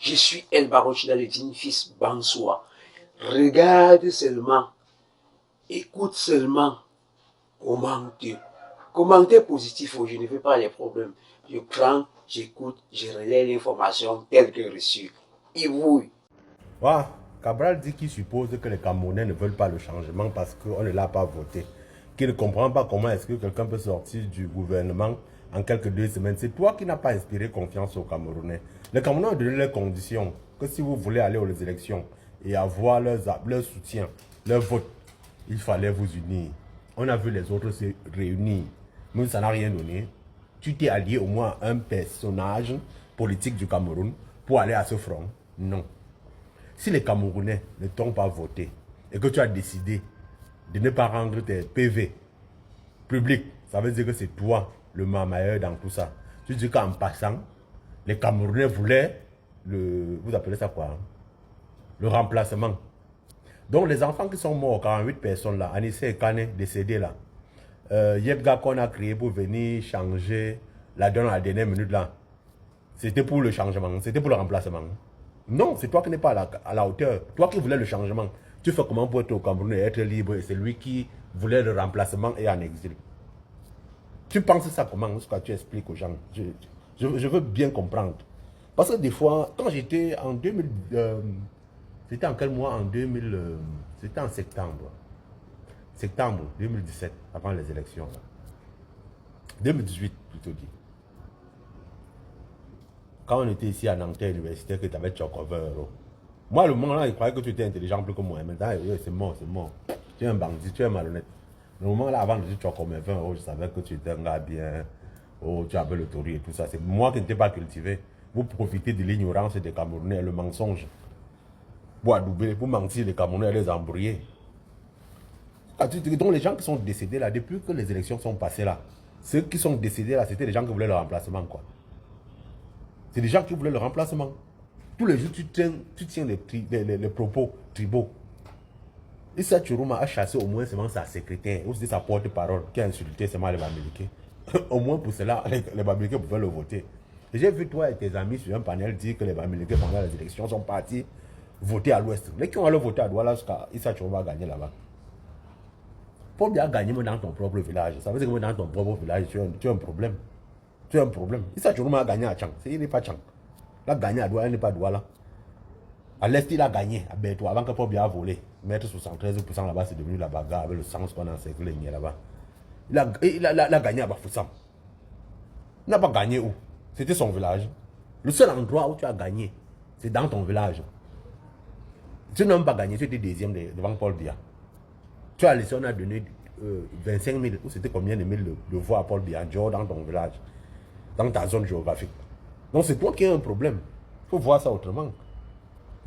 Je suis El Barochina, le digne fils Bansoua. Regarde seulement, écoute seulement, commenter positif, je ne fais pas les problèmes. Je prends, j'écoute, je relais l'information telle que reçue. Et vous? Cabral dit qu'il suppose que les Camerounais ne veulent pas le changement parce qu'on ne l'a pas voté. Qu'il ne comprend pas comment est-ce que quelqu'un peut sortir du gouvernement en quelques 2 semaines. C'est toi qui n'as pas inspiré confiance aux Camerounais. Les Camerounais ont donné les conditions que si vous voulez aller aux élections et avoir leur soutien, leur vote, il fallait vous unir. On a vu les autres se réunir, mais ça n'a rien donné. Tu t'es allié au moins à un personnage politique du Cameroun pour aller à ce front? Non. Si les Camerounais ne t'ont pas voté et que tu as décidé de ne pas rendre tes PV publics, ça veut dire que c'est toi le marmailleur dans tout ça. Tu dis qu'en passant, les Camerounais voulaient vous appelez ça quoi, hein? Le remplacement. Donc les enfants qui sont morts, 48 personnes là, Anissé et Kane décédés là, Yebga qu'on a créé pour venir changer la donne à la dernière minute là, c'était pour le changement, c'était pour le remplacement. Non, c'est toi qui n'es pas à la hauteur. Toi qui voulais le changement. Tu fais comment pour être au Cameroun et être libre? Et c'est lui qui voulait le remplacement et en exil. Tu penses ça comment? Ce que tu expliques aux gens. Je veux bien comprendre. Parce que des fois, quand j'étais en 2000... c'était en quel mois? En 2000... c'était en septembre. Septembre 2017, avant les élections. Là. 2018, plutôt dit. Quand on était ici à Nanterre Université, que tu avais Tchokover. Moi, le moment là, il croyait que tu étais intelligent plus que moi. Maintenant, c'est mort, c'est mort. Tu es un bandit, tu es malhonnête. Le moment là, avant de dire Tchokover, je savais que tu étais un gars bien. Oh, tu avais le tori et tout ça. C'est moi qui n'étais pas cultivé. Vous profitez de l'ignorance des Camerounais, le mensonge. Pour adouber, pour mentir les Camerounais et les embrouiller. Donc les gens qui sont décédés là, depuis que les élections sont passées là, ceux qui sont décédés là, c'était les gens qui voulaient le remplacement, quoi. C'est des gens qui voulaient le remplacement. Tous les jours, tu tiens les propos tribaux. Issa Chourouma a chassé au moins seulement sa secrétaire, ou c'était sa porte-parole, qui a insulté seulement les Bamileke. Au moins pour cela, les Bamileke pouvaient le voter. J'ai vu toi et tes amis sur un panel dire que les Bamileke pendant les élections sont partis voter à l'ouest. Mais qui ont allé voter à Douala jusqu'à Issa Chourouma a gagné là-bas. Pour bien gagner dans ton propre village, ça veut dire que dans ton propre village, tu as un problème. Tu as un problème. Issa Chourouma a gagné à Tchang. Il n'est pas Tchang. Il a gagné à Douala, il n'est pas Douala. À l'Est, il a gagné à Bertoua avant que Pobia a volé. Mettre 73% là-bas, c'est devenu la bagarre avec le sens qu'on a encerclé là-bas. Il a gagné à Bafoussam. Il n'a pas gagné où? C'était son village. Le seul endroit où tu as gagné, c'est dans ton village. Tu n'as même pas gagné, tu étais deuxième devant Paul Biya. Tu as laissé, on a donné 25 000, ou c'était combien de mille de voix à Paul Biya dans ton village, dans ta zone géographique. Donc c'est toi qui as un problème. Il faut voir ça autrement.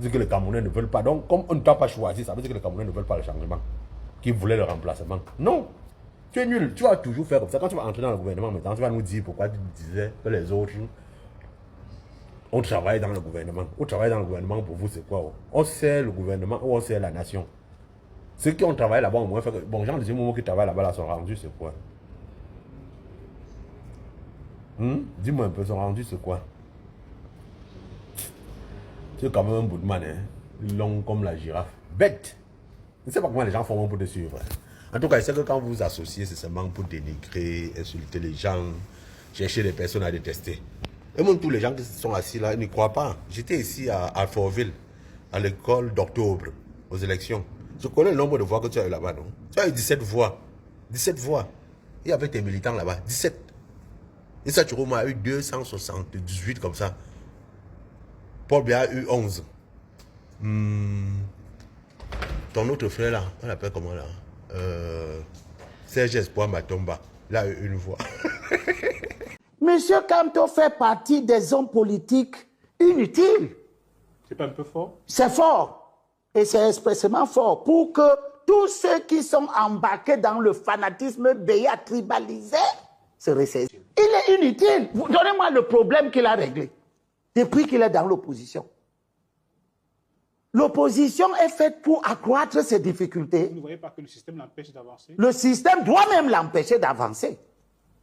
C'est que les Camerounais ne veulent pas. Donc comme on ne t'a pas choisi, ça veut dire que les Camerounais ne veulent pas le changement. Qu'ils voulaient le remplacement. Non. Tu es nul. Tu vas toujours faire comme ça. Quand tu vas entrer dans le gouvernement maintenant, tu vas nous dire pourquoi tu disais que les autres on travaille dans le gouvernement. On travaille dans le gouvernement pour vous, c'est quoi? On sert le gouvernement ou on sert la nation. Ceux qui ont travaillé là-bas, au moins, bon, gens des mots qui travaillent là-bas là, sont rendus, c'est quoi? Dis-moi un peu, sont rendus, c'est quoi? C'est quand même un bout de man, hein? Long comme la girafe. Bête! Je ne sais pas comment les gens font pour te suivre. En tout cas, je sais que quand vous vous associez, c'est seulement pour dénigrer, insulter les gens, chercher des personnes à détester. Et même tous les gens qui sont assis là, ils n'y croient pas. J'étais ici à Alfortville, à l'école d'octobre, aux élections. Je connais le nombre de voix que tu as eu là-bas, non? Tu as eu 17 voix. 17 voix. Il y avait tes militants là-bas. 17. Et ça, Chourouma a eu 278 comme ça. Paul Biya a eu 11. Ton autre frère là, on l'appelle comment là? Serge Espoir Matomba. Il a eu une voix. Monsieur Kamto fait partie des hommes politiques inutiles. C'est pas un peu fort? C'est fort. Et c'est expressément fort pour que tous ceux qui sont embarqués dans le fanatisme béat tribalisé se ressaisissent. Il est inutile. Donnez-moi le problème qu'il a réglé depuis qu'il est dans l'opposition. L'opposition est faite pour accroître ses difficultés. Vous ne voyez pas que le système l'empêche d'avancer? Le système doit même l'empêcher d'avancer.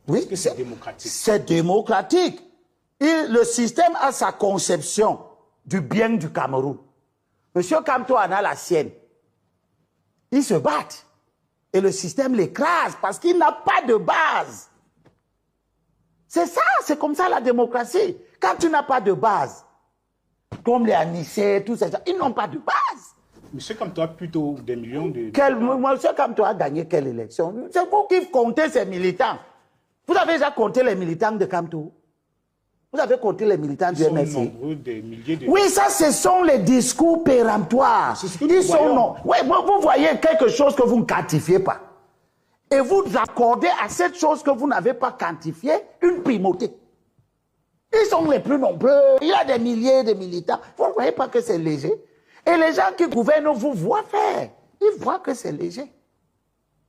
Oui, c'est démocratique. C'est démocratique. Le système a sa conception du bien du Cameroun. Monsieur Kamto en a la sienne. Ils se battent. Et le système l'écrase parce qu'il n'a pas de base. C'est ça, c'est comme ça la démocratie. Quand tu n'as pas de base, comme les Anissé, tous ces gens, ils n'ont pas de base. Monsieur Kamto a plutôt des millions de... Monsieur Kamto a gagné quelle élection? C'est vous qui comptez ces militants. Vous avez déjà compté les militants de Kamto? Vous avez compté les militants du MSC? Nombreux, des milliers de... Oui, ça, ce sont les discours péremptoires. Ils sont non. Oui, vous voyez quelque chose que vous ne quantifiez pas. Et vous accordez à cette chose que vous n'avez pas quantifiée une primauté. Ils sont les plus nombreux. Il y a des milliers de militants. Vous ne voyez pas que c'est léger? Et les gens qui gouvernent vous voient faire. Ils voient que c'est léger.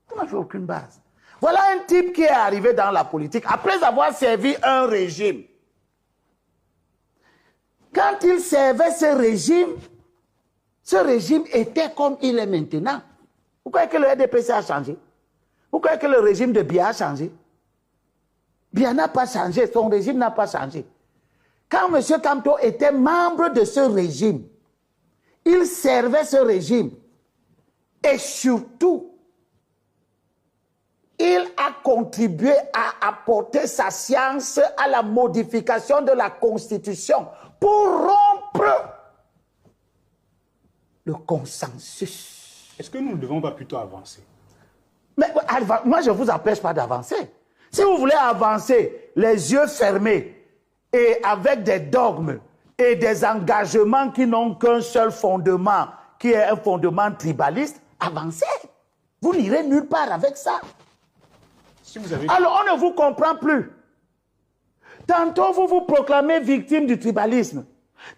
Vous n'avez aucune base. Voilà un type qui est arrivé dans la politique après avoir servi un régime. Quand il servait ce régime était comme il est maintenant. Vous croyez que le RDPC a changé? Vous croyez que le régime de Biya a changé? Biya n'a pas changé, son régime n'a pas changé. Quand M. Kamto était membre de ce régime, il servait ce régime. Et surtout, il a contribué à apporter sa science à la modification de la Constitution pour rompre le consensus. Est-ce que nous ne devons pas plutôt avancer? Mais moi, je ne vous empêche pas d'avancer. Si vous voulez avancer les yeux fermés et avec des dogmes et des engagements qui n'ont qu'un seul fondement, qui est un fondement tribaliste, avancez. Vous n'irez nulle part avec ça. Si vous avez... Alors, on ne vous comprend plus. Tantôt, vous vous proclamez victime du tribalisme.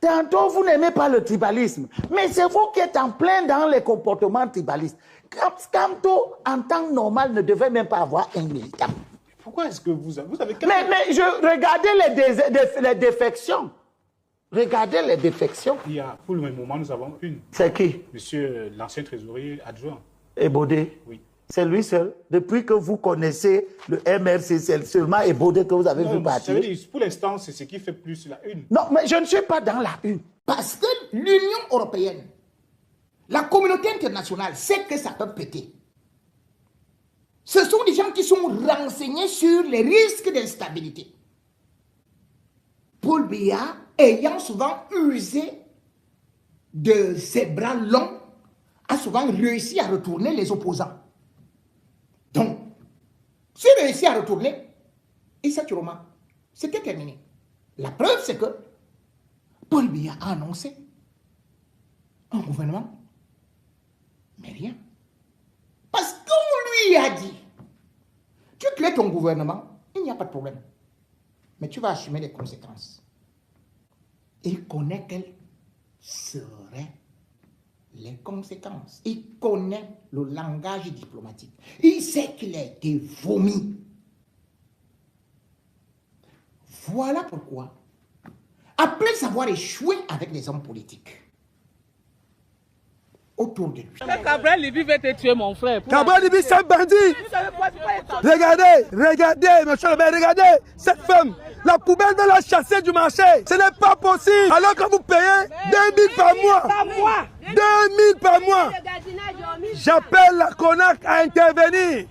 Tantôt, vous n'aimez pas le tribalisme. Mais c'est vous qui êtes en plein dans les comportements tribalistes. Kamto, en temps normal, ne devait même pas avoir un militant. Pourquoi est-ce que vous avez... Mais regardez les défections. Regardez les défections. Il y a, pour le moment, nous avons une. C'est qui? Monsieur l'ancien trésorier adjoint. Ebodé. Oui. C'est lui seul. Depuis que vous connaissez le MRC, c'est seulement Ebodé que vous avez vu partir. Pour l'instant, c'est ce qui fait plus la une. Non, mais je ne suis pas dans la une. Parce que l'Union européenne, la communauté internationale sait que ça peut péter. Ce sont des gens qui sont renseignés sur les risques d'instabilité. Paul Biya, ayant souvent usé de ses bras longs, a souvent réussi à retourner les opposants. Donc, s'il réussit à retourner, Issa Chiroma, c'était terminé. La preuve, c'est que Paul Biya a annoncé un gouvernement, mais rien. Parce qu'on lui a dit, tu crées ton gouvernement, il n'y a pas de problème. Mais tu vas assumer les conséquences. Il connaît quelles seraient les conséquences. Il connaît le langage diplomatique. Il sait qu'il a été vomi. Voilà pourquoi, après avoir échoué avec les hommes politiques, autour de lui. Cabral Libi va te tuer, mon frère. Cabral Libi, c'est un bandit. Regardez, monsieur le maire, regardez cette femme. La poubelle de la chasser du marché. Ce n'est pas possible. Alors que vous payez 2000 par mois. 2000 par mois. J'appelle la CONAC à intervenir.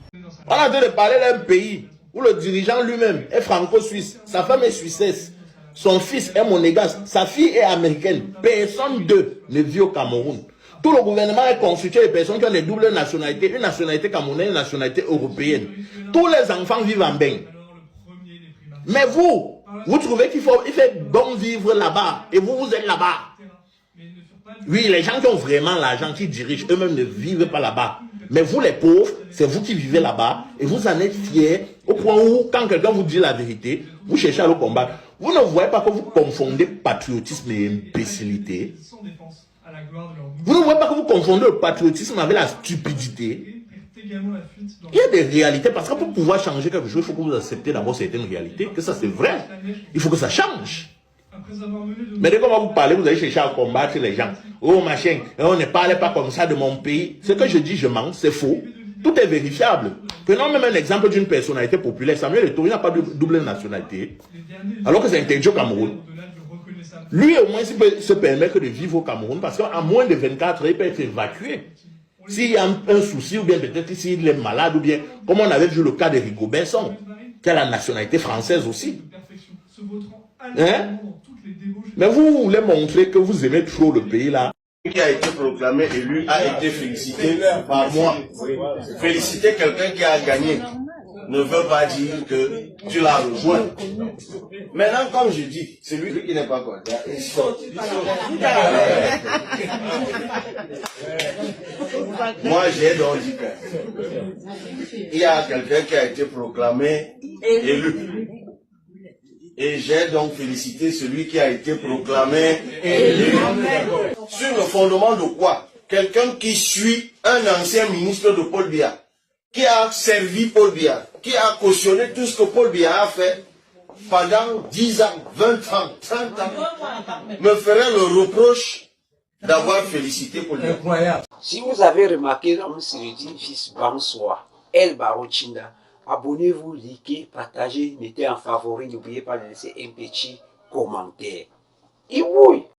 On a de parler d'un pays où le dirigeant lui-même est franco-suisse. Sa femme est suissesse. Son fils est monégasque. Sa fille est américaine. Personne d'eux ne vit au Cameroun. Tout le gouvernement est constitué de personnes qui ont des doubles nationalités, une nationalité camerounaise, une nationalité européenne. Tous les enfants vivent en bain. Mais vous trouvez qu'il fait bon vivre là-bas et vous êtes là-bas. Oui, les gens qui ont vraiment l'argent, qui dirigent, eux-mêmes ne vivent pas là-bas. Mais vous les pauvres, c'est vous qui vivez là-bas et vous en êtes fiers au point où, quand quelqu'un vous dit la vérité, vous cherchez à le combattre. Vous ne voyez pas que vous confondez patriotisme et imbécilité. Vous ne voyez pas que vous confondez le patriotisme avec la stupidité. Il y a des réalités, parce que pour pouvoir changer quelque chose, il faut que vous acceptez d'abord certaines réalités, que ça c'est vrai. Il faut que ça change. Mais dès qu'on va vous parler, vous allez chercher à combattre les gens. Oh machin, on ne parle pas comme ça de mon pays. Ce que je dis, je mens, c'est faux. Tout est vérifiable. Prenons même un exemple d'une personnalité populaire. Samuel Eto'o, il n'a pas de double nationalité. Alors que c'est interdit au Cameroun. Lui, au moins, il peut se permettre de vivre au Cameroun parce qu'à moins de 24 heures, il peut être évacué. S'il y a un souci, ou bien peut-être s'il est malade, ou bien, comme on avait vu le cas de Rigobert Song, qui a la nationalité française aussi. Hein? Mais vous voulez montrer que vous aimez trop le pays là. Qui a été proclamé élu a été félicité par moi. Féliciter quelqu'un qui a gagné ne veut pas dire que tu l'as rejoint. Maintenant, comme je dis, c'est lui qui n'est pas content. Moi, j'ai donc dit qu'il y a quelqu'un qui a été proclamé élu. Et j'ai donc félicité celui qui a été proclamé élu. Sur le fondement de quoi? Quelqu'un qui suit un ancien ministre de Paul Biya, qui a servi Paul Biya, qui a cautionné tout ce que Paul Biya a fait pendant 10 ans, 20 ans, 30 ans, me ferait le reproche d'avoir félicité Paul Biya. Si vous avez remarqué, comme Siridine fils Bamsoa, El Barochinda, abonnez-vous, likez, partagez, mettez en favori, n'oubliez pas de laisser un petit commentaire. Et oui!